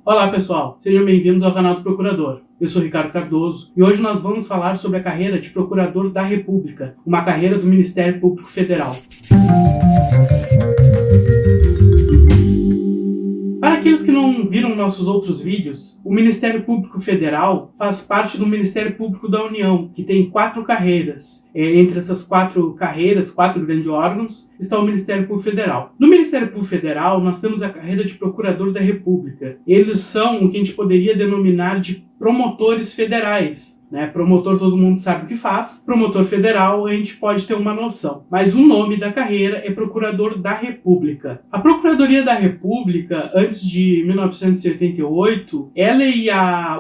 Olá pessoal, sejam bem-vindos ao canal do Procurador. Eu sou Ricardo Cardoso e hoje nós vamos falar sobre a carreira de Procurador da República, uma carreira do Ministério Público Federal. Para aqueles que não viram nossos outros vídeos, o Ministério Público Federal faz parte do Ministério Público da União, que tem 4 carreiras. Entre essas 4 carreiras, 4 grandes órgãos, está o Ministério Público Federal. No Ministério Público Federal, nós temos a carreira de Procurador da República. Eles são o que a gente poderia denominar de promotores federais. Promotor todo mundo sabe o que faz, promotor federal a gente pode ter uma noção, mas o nome da carreira é Procurador da República. A Procuradoria da República, antes de 1988, ela e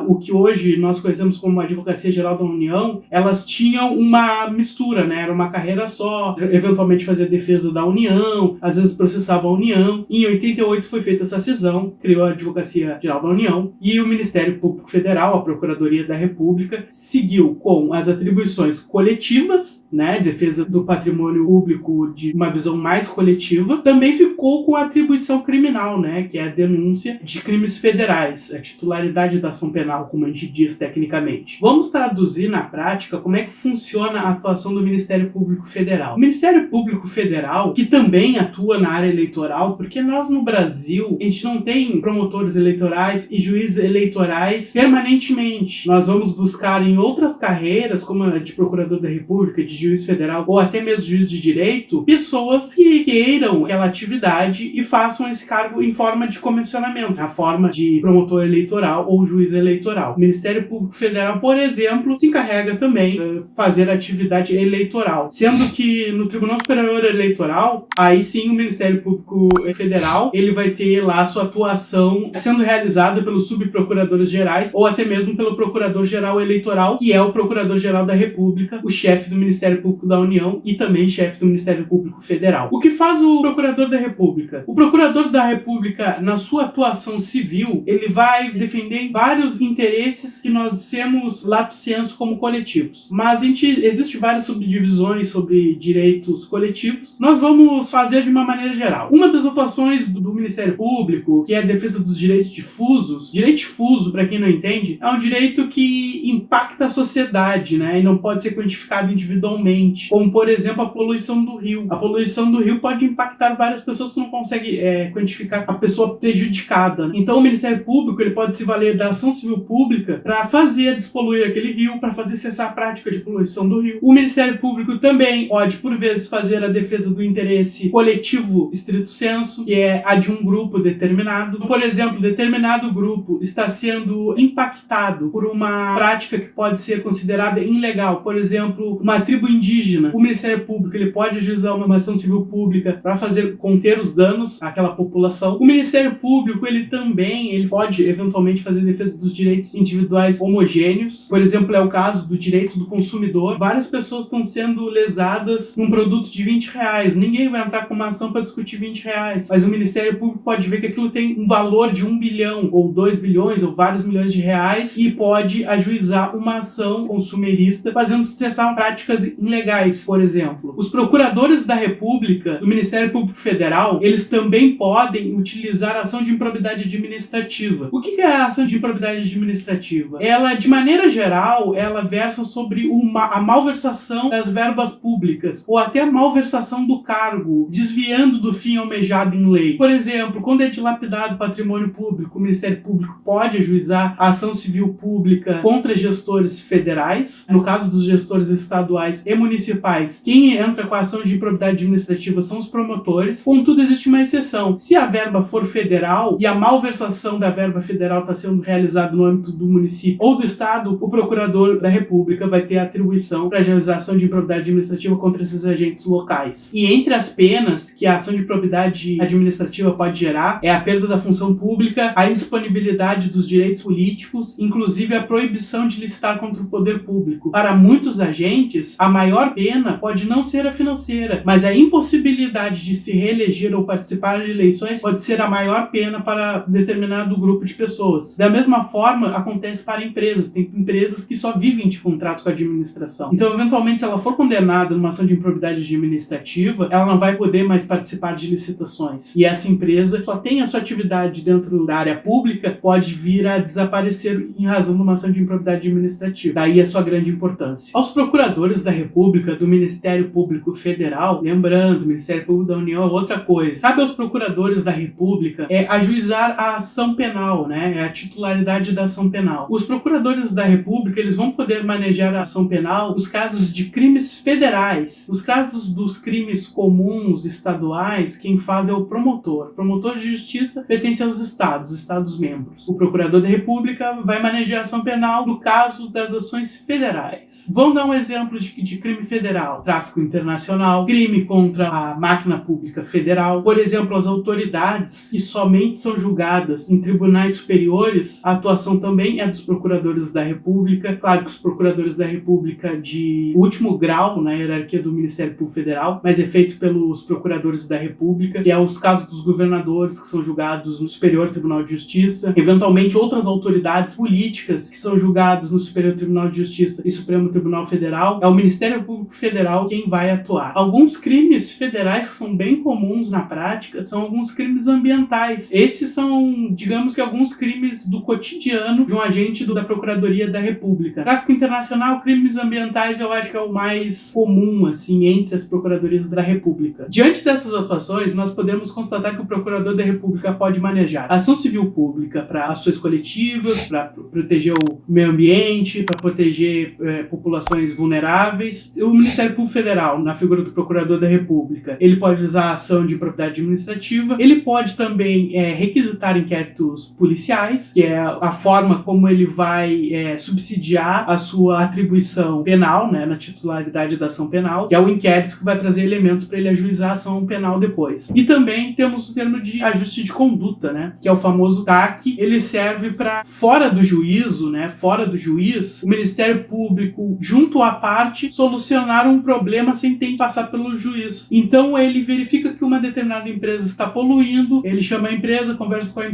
o que hoje nós conhecemos como Advocacia Geral da União, elas tinham uma mistura, era uma carreira só, eventualmente fazia defesa da União, às vezes processava a União. Em 88 foi feita essa cisão, criou a Advocacia Geral da União e o Ministério Público Federal, a Procuradoria da República, seguiu com as atribuições coletivas, defesa do patrimônio público de uma visão mais coletiva, também ficou com a atribuição criminal, que é a denúncia de crimes federais, a titularidade da ação penal, como a gente diz tecnicamente. Vamos traduzir na prática como é que funciona a atuação do Ministério Público Federal. O Ministério Público Federal, que também atua na área eleitoral, porque nós no Brasil, a gente não tem promotores eleitorais e juízes eleitorais permanentemente. Nós vamos buscar em outras carreiras, como a de Procurador da República, de juiz federal ou até mesmo juiz de direito, pessoas que queiram aquela atividade e façam esse cargo em forma de comissionamento, na forma de promotor eleitoral ou juiz eleitoral. O Ministério Público Federal, por exemplo, se encarrega também de fazer atividade eleitoral, sendo que no Tribunal Superior Eleitoral, aí sim o Ministério Público Federal, ele vai ter lá a sua atuação sendo realizada pelos subprocuradores gerais ou até mesmo pelo Procurador-Geral Eleitoral, que é o Procurador-Geral da República, o chefe do Ministério Público da União e também chefe do Ministério Público Federal. O que faz o Procurador da República? O Procurador da República, na sua atuação civil, ele vai defender vários interesses que nós temos lato sensu como coletivos. Mas existe várias subdivisões sobre direitos coletivos. Nós vamos fazer de uma maneira geral. Uma das atuações do Ministério Público, que é a defesa dos direitos difusos. Direito difuso, para quem não entende, é um direito que impacta a sociedade, e não pode ser quantificado individualmente, como por exemplo a poluição do rio. A poluição do rio pode impactar várias pessoas que não consegue quantificar a pessoa prejudicada. Então o Ministério Público ele pode se valer da ação civil pública para fazer despoluir aquele rio, para fazer cessar a prática de poluição do rio. O Ministério Público também pode, por vezes, fazer a defesa do interesse coletivo estrito sensu, que é a de um grupo determinado. Por exemplo, determinado grupo está sendo impactado por uma prática que pode ser considerada ilegal, por exemplo, uma tribo indígena. O Ministério Público ele pode ajuizar uma ação civil pública para conter os danos àquela população. O Ministério Público ele pode eventualmente fazer defesa dos direitos individuais homogêneos. Por exemplo, é o caso do direito do consumidor. Várias pessoas estão sendo lesadas num produto de R$20. Ninguém vai entrar com uma ação para discutir R$20, mas o Ministério Público pode ver que aquilo tem um valor de 1 bilhão ou 2 bilhões ou vários milhões de reais e pode ajuizar uma ação consumerista fazendo cessar práticas ilegais, por exemplo. Os procuradores da República, do Ministério Público Federal, eles também podem utilizar a ação de improbidade administrativa. O que é a ação de improbidade administrativa? Ela, de maneira geral, ela versa sobre a malversação das verbas públicas ou até a malversação do cargo, desviando do fim almejado em lei. Por exemplo, quando é dilapidado patrimônio público, o Ministério Público pode ajuizar a ação civil pública contra gestores federais. No caso dos gestores estaduais e municipais, quem entra com a ação de improbidade administrativa são os promotores. Contudo, existe uma exceção. Se a verba for federal e a malversação da verba federal está sendo realizada no âmbito do município ou do estado, o Procurador da República vai ter a atribuição para a realização de improbidade administrativa contra esses agentes locais. E entre as penas que a ação de improbidade administrativa pode gerar é a perda da função pública, a indisponibilidade dos direitos políticos, inclusive a proibição de licitação protestar contra o poder público. Para muitos agentes, a maior pena pode não ser a financeira, mas a impossibilidade de se reeleger ou participar de eleições pode ser a maior pena para determinado grupo de pessoas. Da mesma forma, acontece para empresas. Tem empresas que só vivem de contrato com a administração. Então, eventualmente, se ela for condenada numa ação de improbidade administrativa, ela não vai poder mais participar de licitações. E essa empresa só tem a sua atividade dentro da área pública, pode vir a desaparecer em razão de uma ação de improbidade administrativa. Daí a sua grande importância. Aos procuradores da República, do Ministério Público Federal, lembrando, o Ministério Público da União é outra coisa. Cabe aos procuradores da República ajuizar a ação penal, né? É a titularidade da ação penal. Os procuradores da República, eles vão poder manejar a ação penal os casos de crimes federais. Os casos dos crimes comuns, estaduais, quem faz é o promotor. O promotor de justiça pertence aos estados membros. O procurador da República vai manejar a ação penal no caso das ações federais. Vamos dar um exemplo de crime federal. Tráfico internacional, crime contra a máquina pública federal. Por exemplo, as autoridades que somente são julgadas em tribunais superiores, a atuação também é dos procuradores da República. Claro que os procuradores da República de último grau na hierarquia do Ministério Público Federal, mas é feito pelos procuradores da República, que é os casos dos governadores que são julgados no Superior Tribunal de Justiça, eventualmente outras autoridades políticas que são julgadas no Superior Tribunal de Justiça e Supremo Tribunal Federal. É o Ministério Público Federal quem vai atuar. Alguns crimes federais que são bem comuns na prática são alguns crimes ambientais. Esses são, digamos que, alguns crimes do cotidiano de um agente da Procuradoria da República. Tráfico internacional, crimes ambientais, eu acho que é o mais comum, assim, entre as procuradorias da República. Diante dessas atuações, nós podemos constatar que o procurador da República pode manejar ação civil pública para ações coletivas, para proteger o meio ambiente, para proteger populações vulneráveis. O Ministério Público Federal, na figura do procurador da República, ele pode usar a ação de improbidade administrativa. Ele pode também requisitar inquéritos policiais, que é a forma como ele vai subsidiar a sua atribuição penal, né, na titularidade da ação penal, que é o inquérito que vai trazer elementos para ele ajuizar a ação penal depois. E também temos o termo de ajuste de conduta, né, que é o famoso TAC. Ele serve para, fora do juízo, né, fora do juiz, o Ministério Público, junto à parte, solucionar um problema sem ter que passar pelo juiz. Então ele verifica que uma determinada empresa está poluindo, ele chama a empresa, conversa com a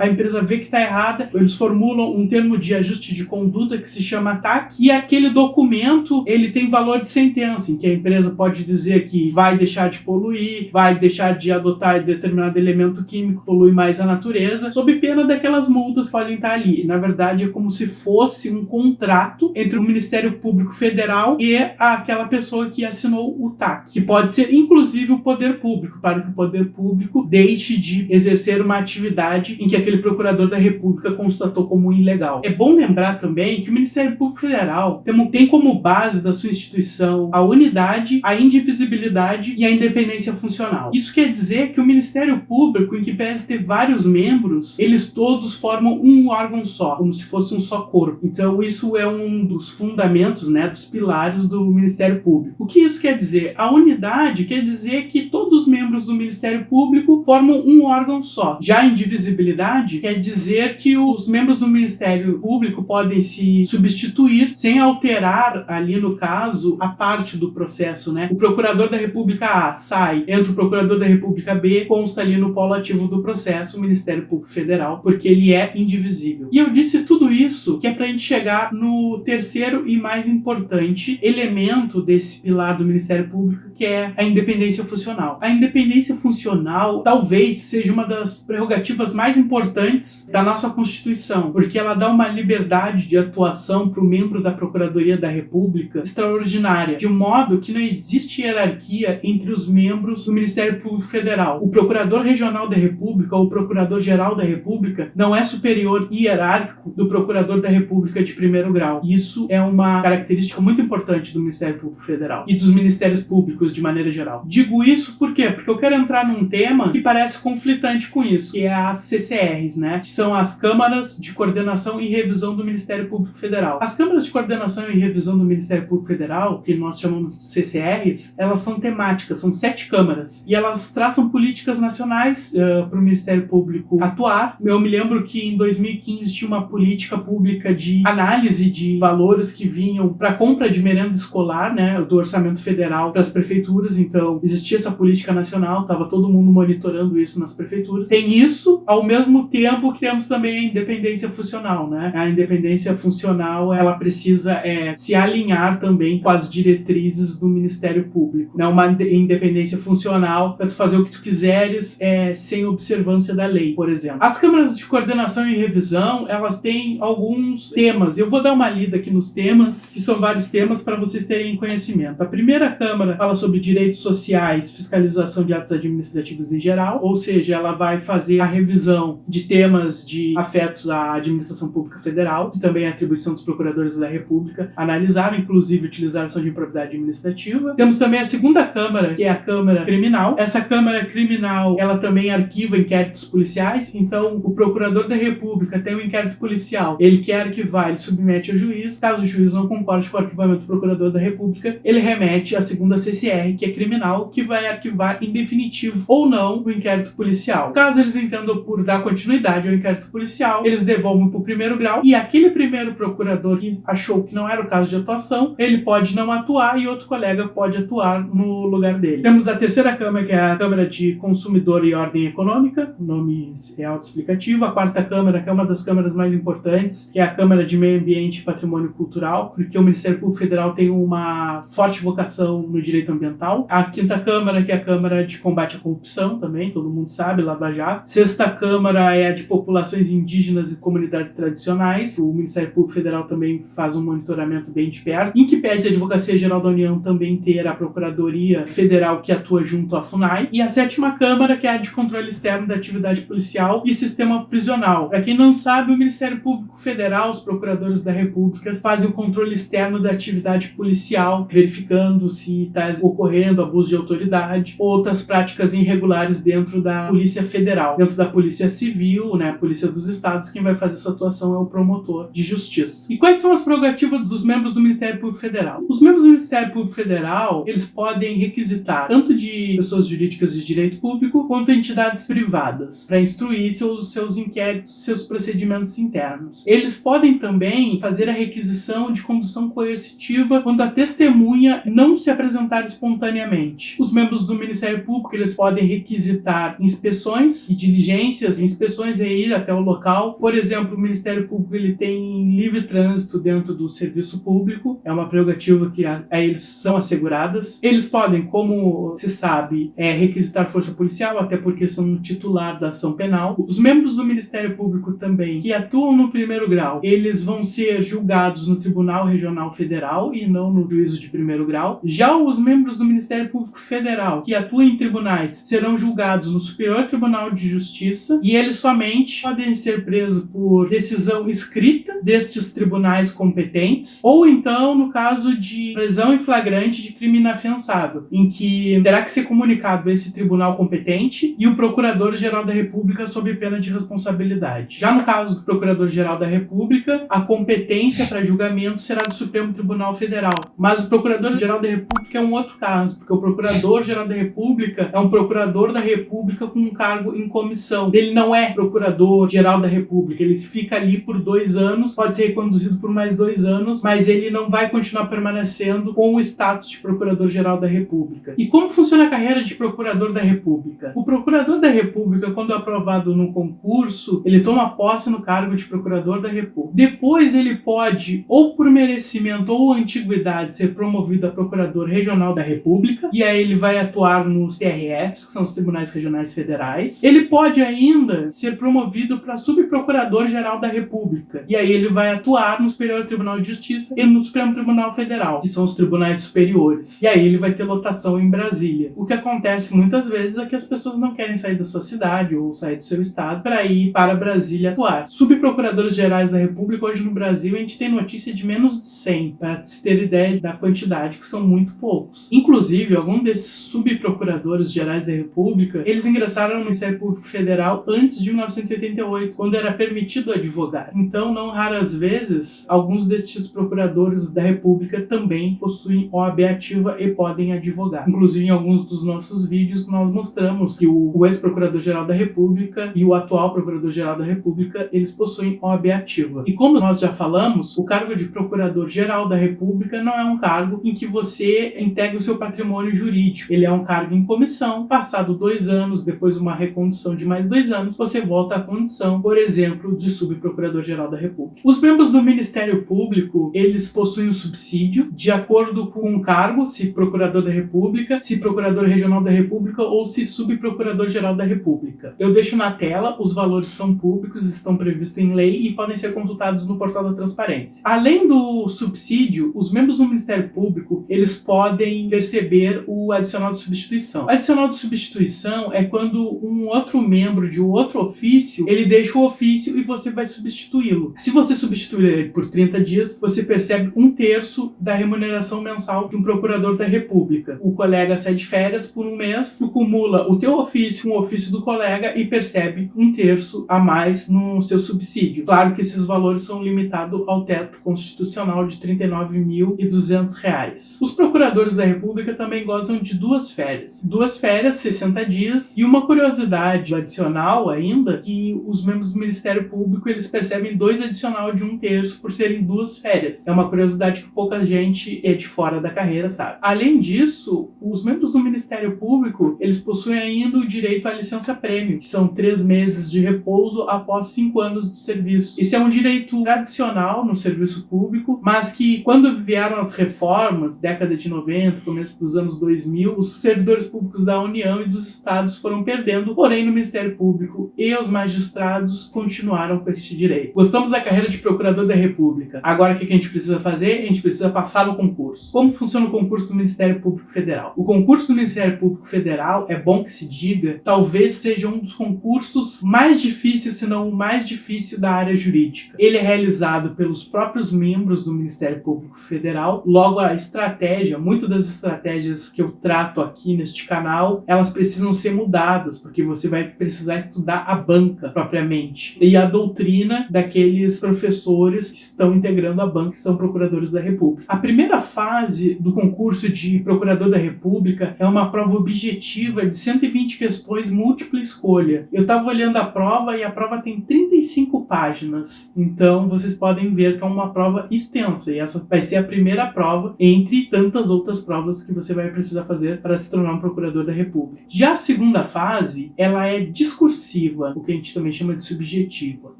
empresa vê que está errada, eles formulam um termo de ajuste de conduta que se chama TAC, e aquele documento ele tem valor de sentença, em que a empresa pode dizer que vai deixar de poluir, vai deixar de adotar determinado elemento químico que polui mais a natureza, sob pena daquelas multas que podem estar ali. Na verdade, é como se fosse um contrato entre o Ministério Público Federal e aquela pessoa que assinou o TAC, que pode ser inclusive o poder público, para que o poder público deixe de exercer uma atividade em que aquele procurador da República constatou como ilegal. É bom lembrar também que o Ministério Público Federal tem como base da sua instituição a unidade, a indivisibilidade e a independência funcional. Isso quer dizer que o Ministério Público, em que pese ter vários membros, eles todos formam um órgão só, como se fosse um só corpo. Então isso é um dos fundamentos, né, dos pilares do Ministério Público. O que isso quer dizer? A unidade quer dizer que todos os membros do Ministério Público formam um órgão só. Já a indivisibilidade quer dizer que os membros do Ministério Público podem se substituir sem alterar ali, no caso, a parte do processo, né? O procurador da República A sai, entra o procurador da República B, consta ali no polo ativo do processo, o Ministério Público Federal, porque ele é indivisível. E eu disse tudo isso que é pra gente chegar no terceiro e mais importante elemento desse pilar do Ministério Público, que é a independência funcional. A independência funcional talvez seja uma das prerrogativas mais importantes da nossa Constituição, porque ela dá uma liberdade de atuação para o membro da Procuradoria da República extraordinária, de modo que não existe hierarquia entre os membros do Ministério Público Federal. O Procurador Regional da República ou o Procurador-Geral da República não é superior hierárquico do Procurador da República de primeiro grau. Isso é uma característica muito importante do Ministério Público Federal e dos Ministérios Públicos de maneira geral. Digo isso por quê? Porque eu quero entrar num tema que parece conflitante com isso, que é as CCRs, né? Que são as Câmaras de Coordenação e Revisão do Ministério Público Federal. As Câmaras de Coordenação e Revisão do Ministério Público Federal, que nós chamamos de CCRs, elas são temáticas, são 7 câmaras, e elas traçam políticas nacionais para o Ministério Público atuar. Eu me lembro que em 2015 tinha uma política pública de análise de valores que vinham para compra de merenda escolar, né, do orçamento federal para as prefeituras. Então existia essa política nacional, estava todo mundo monitorando isso nas prefeituras. Tem isso, ao mesmo tempo que temos também a independência funcional, né? A independência funcional, ela precisa se alinhar também com as diretrizes do Ministério Público, né? Uma independência funcional para tu fazer o que tu quiseres sem observância da lei, por exemplo. As câmaras de coordenação e revisão, elas têm alguns temas. Eu vou dar uma lida aqui nos temas, que são vários temas para vocês terem conhecimento. A primeira câmara fala sobre direitos sociais, fiscalização de atos administrativos em geral, ou seja, ela vai fazer a revisão de temas afetos à administração pública federal, e também a atribuição dos procuradores da República, analisar, inclusive, utilização de improbidade administrativa. Temos também a segunda câmara, que é a Câmara Criminal. Essa Câmara Criminal, ela também arquiva inquéritos policiais, então o procurador da República tem um inquérito policial, ele quer arquivar, ele submete ao juiz. Caso o juiz não concorde com o arquivamento do procurador da República, ele remete à segunda CCR, que é criminal, que vai arquivar em definitivo ou não o inquérito policial. Caso eles entendam por dar continuidade ao inquérito policial, eles devolvem para o primeiro grau, e aquele primeiro procurador que achou que não era o caso de atuação, ele pode não atuar e outro colega pode atuar no lugar dele. Temos a terceira câmara, que é a Câmara de Consumidor e Ordem Econômica, o nome é autoexplicativo. A quarta câmara, que é uma das câmaras mais importantes, que é a Câmara de Meio Ambiente e Patrimônio Cultural, porque o Ministério Público Federal tem uma forte vocação no direito ambiental. A quinta câmara, que é a Câmara de Combate à Corrupção, também, todo mundo sabe, Lava Jato. Sexta câmara é a de Populações Indígenas e Comunidades Tradicionais. O Ministério Público Federal também faz um monitoramento bem de perto. Em que pese a Advocacia Geral da União também ter a Procuradoria Federal que atua junto à FUNAI. E a sétima câmara, que é a de Controle Externo da Atividade Policial e Sistema Prisional. Para quem não sabe, o Ministério Público Federal, os procuradores da República, fazem o controle externo da atividade policial, verificando se está ocorrendo abuso de autoridade ou outras práticas irregulares dentro da Polícia Federal. Dentro da Polícia Civil, né, a Polícia dos Estados, quem vai fazer essa atuação é o promotor de justiça. E quais são as prerrogativas dos membros do Ministério Público Federal? Os membros do Ministério Público Federal, eles podem requisitar tanto de pessoas jurídicas de direito público quanto entidades privadas para instruir seus inquéritos, seus procedimentos internos. Eles podem também fazer a requisição de condução coercitiva quando a testemunha não se apresentar espontaneamente. Os membros do Ministério Público, eles podem requisitar inspeções e diligências. Inspeções é ir até o local. Por exemplo, o Ministério Público, ele tem livre trânsito dentro do serviço público. É uma prerrogativa que a eles são asseguradas. Eles podem, como se sabe, requisitar força policial, até porque são titular da ação penal. Os membros do Ministério Público também, que atuam no primeiro grau, eles vão ser julgados no Tribunal Regional Federal e não no juízo de primeiro grau. Já os membros do Ministério Público Federal, que atuam em tribunais, serão julgados no Superior Tribunal de Justiça, e eles somente podem ser presos por decisão escrita destes tribunais competentes, ou então no caso de prisão em flagrante de crime inafiançável, em que terá que ser comunicado esse tribunal competente e o Procurador-Geral da República sob pena de responsabilidade. Já no caso do Procurador-Geral da República, a competência para julgamento será do Supremo Tribunal Federal. Mas o Procurador-Geral da República é um outro caso, porque o Procurador-Geral da República é um Procurador da República com um cargo em comissão. Ele não é Procurador-Geral da República, ele fica ali por 2 anos, pode ser reconduzido por mais 2 anos, mas ele não vai continuar permanecendo com o status de Procurador-Geral da República. E como funciona a carreira de Procurador da República? O Procurador da República, quando aprovado no concurso, ele toma posse no cargo de Procurador da República. Depois ele pode, ou por merecimento ou antiguidade, ser promovido a Procurador Regional da República, e aí ele vai atuar nos TRFs, que são os Tribunais Regionais Federais. Ele pode ainda ser promovido para Subprocurador-Geral da República, e aí ele vai atuar no Superior Tribunal de Justiça e no Supremo Tribunal Federal, que são os tribunais superiores. E aí ele vai ter lotação em Brasília. O que acontece muitas vezes é que as pessoas não querem sair da sua cidade ou sair do seu estado para ir para Brasília atuar. Subprocuradores Gerais da República, hoje no Brasil, a gente tem notícia de menos de 100, para se ter ideia da quantidade, que são muito poucos. Inclusive, alguns desses subprocuradores gerais da República, eles ingressaram no Ministério Público Federal antes de 1988, quando era permitido advogar. Então, não raras vezes, alguns destes procuradores da República também possuem OAB ativa e podem advogar. Inclusive, em alguns dos nossos vídeos, nós mostramos que o ex-procurador-geral da República e o atual procurador-geral da República, eles possuem OAB ativa. E como nós nós já falamos, o cargo de Procurador-Geral da República não é um cargo em que você integra o seu patrimônio jurídico. Ele é um cargo em comissão. Passado 2 anos, depois de uma recondução de mais 2 anos, você volta à condição, por exemplo, de Subprocurador-Geral da República. Os membros do Ministério Público, eles possuem um subsídio de acordo com o cargo, se Procurador da República, se Procurador Regional da República ou se Subprocurador-Geral da República. Eu deixo na tela, os valores são públicos, estão previstos em lei e podem ser consultados no portal da transparência. Além do subsídio, os membros do Ministério Público, eles podem perceber o adicional de substituição. O adicional de substituição é quando um outro membro de um outro ofício, ele deixa o ofício e você vai substituí-lo. Se você substituir ele por 30 dias, você percebe 1/3 da remuneração mensal de um procurador da República. O colega sai de férias por 1 mês, tu cumula o teu ofício com o ofício do colega e percebe 1/3 a mais no seu subsídio. Claro que esses valores são limitados ao teto constitucional de R$ 39.200. Os procuradores da República também gozam de 2 férias. 2 férias, 60 dias, e uma curiosidade adicional ainda, que os membros do Ministério Público, eles percebem 2 adicional de 1/3 por serem 2 férias. É uma curiosidade que pouca gente é de fora da carreira sabe. Além disso, os membros do Ministério Público, eles possuem ainda o direito à licença prêmio, que são 3 meses de repouso após 5 anos de serviço. Esse é um direito tradicional no serviço público, mas que quando vieram as reformas, década de 90, começo dos anos 2000, os servidores públicos da União e dos estados foram perdendo, porém no Ministério Público e os magistrados continuaram com esse direito. Gostamos da carreira de Procurador da República. Agora o que a gente precisa fazer? A gente precisa passar no concurso. Como funciona o concurso do Ministério Público Federal? O concurso do Ministério Público Federal, é bom que se diga, talvez seja um dos concursos mais difíceis, se não o mais difícil da área jurídica. Ele é realizado pelos próprios membros do Ministério Público Federal. Logo, a estratégia, muitas das estratégias que eu trato aqui neste canal, elas precisam ser mudadas, porque você vai precisar estudar a banca propriamente e a doutrina daqueles professores que estão integrando a banca, que são procuradores da República. A primeira fase do concurso de Procurador da República é uma prova objetiva de 120 questões múltipla escolha. Eu estava olhando a prova e a prova tem 35 páginas. Então, vocês podem ver que é uma prova extensa e essa vai ser a primeira prova entre tantas outras provas que você vai precisar fazer para se tornar um procurador da República. Já a segunda fase, ela é discursiva, o que a gente também chama de subjetiva.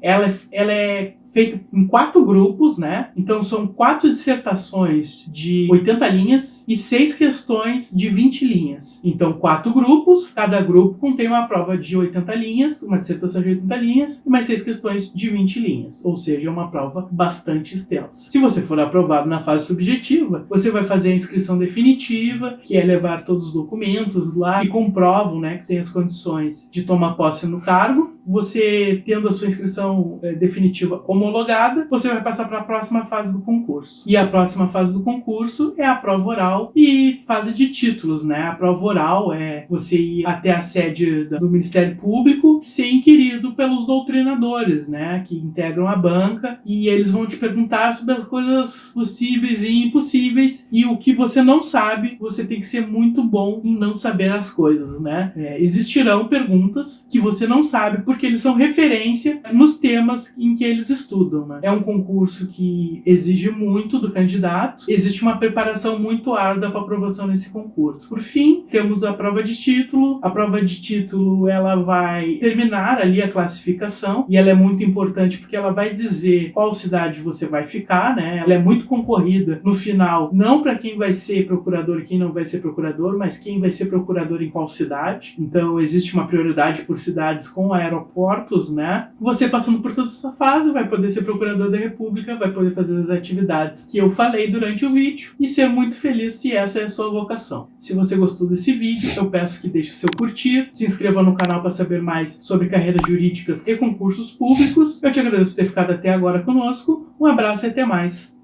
Ela é feito em 4 grupos, né? Então são 4 dissertações de 80 linhas e 6 questões de 20 linhas. Então 4 grupos, cada grupo contém uma prova de 80 linhas, uma dissertação de 80 linhas e mais 6 questões de 20 linhas. Ou seja, é uma prova bastante extensa. Se você for aprovado na fase subjetiva, você vai fazer a inscrição definitiva, que é levar todos os documentos lá que comprovam, né, que tem as condições de tomar posse no cargo. Você tendo a sua inscrição definitiva homologada, você vai passar para a próxima fase do concurso. E a próxima fase do concurso é a prova oral e fase de títulos, né? A prova oral é você ir até a sede do Ministério Público, ser inquirido pelos doutrinadores, né? Que integram a banca, e eles vão te perguntar sobre as coisas possíveis e impossíveis, e o que você não sabe, você tem que ser muito bom em não saber as coisas, né? Existirão perguntas que você não sabe, porque eles são referência nos temas em que eles estudam, né? É um concurso que exige muito do candidato, existe uma preparação muito árdua para aprovação nesse concurso. Por fim, temos a prova de título. A prova de título, ela vai terminar ali a classificação, e ela é muito importante porque ela vai dizer qual cidade você vai ficar, né? Ela é muito concorrida no final, não para quem vai ser procurador e quem não vai ser procurador, mas quem vai ser procurador em qual cidade. Então existe uma prioridade por cidades com aeroportos, né? Você passando por toda essa fase vai poder ser procurador da República, vai poder fazer as atividades que eu falei durante o vídeo e ser muito feliz se essa é a sua vocação. Se você gostou desse vídeo, eu peço que deixe o seu curtir, se inscreva no canal para saber mais sobre carreiras jurídicas e concursos públicos. Eu te agradeço por ter ficado até agora conosco. Um abraço e até mais.